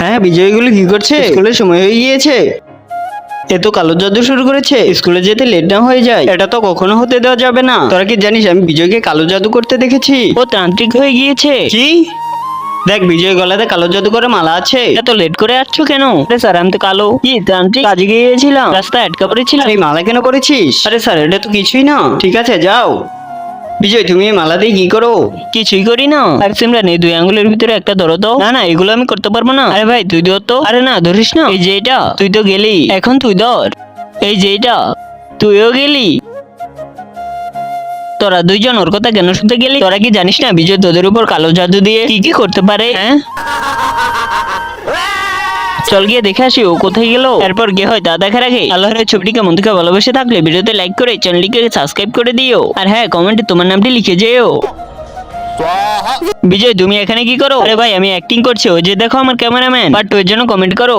হ্যাঁ, বিজয়গুলো কি করছে? স্কুলের সময় হয়ে গিয়েছে। এ তো কালো জাদু শুরু করেছে। স্কুলে যেতে লেট না হয়ে যায়, এটা তো কখনো হতে দেওয়া যাবে না। তোরা কি জানিস আমি বিজয়কে কালো জাদু করতে দেখেছি? ও তান্ত্রিক হয়ে গিয়েছে। কি? দেখ, বিজয় গলাতে কালো জাদু করে মালা আছে। এত লেট করে আসছো কেন? আরে স্যার, আমি তো কালো কি তান্ত্রিক কাজে গিয়েছিলাম, রাস্তায় আটকা পড়েছিলাম। এই মালা কেন করেছিস? আরে স্যার, এটা তো কিছুই না। ঠিক আছে, যাও। বিজয়, তুমি এই মালা দিয়ে কি করো? কিছুই করি না। আর সিমরান, এই দুই আঙ্গুলের ভিতরে একটা ধরো তো। না না, এগুলো আমি করতে পারবো না। আরে ভাই, তুই ধর তো। আরে না, ধরিস না। এই যে এটা, তুই তো গেলি, এখন তুই ধর। এই যে এটা, তুইও গেলি। তোরা দুইজন ওর কথা কেন শুনতে গেলি? তোরা কি জানিস না বিজয় তোদের উপর কালো জাদু দিয়ে কি কি করতে পারে? হ্যাঁ, চল গিয়ে দেখে আসি ও কোথায় গেল। এরপর গিয়ে হয় তা দেখার আগে আল্লাহর এই ছবিটিকে মন থেকে ভালোবেসে থাকলে ভিডিওতে লাইক করে চ্যানেলটিকে সাবস্ক্রাইব করে দিও। আর হ্যাঁ, কমেন্টে তোমার নামটি লিখে যেও। বিজয়, তুমি এখানে কি করো? আরে ভাই, আমি অ্যাক্টিং করছি। ওই যে দেখো আমার ক্যামেরাম্যান। বাট ওর জন্য কমেন্ট করো।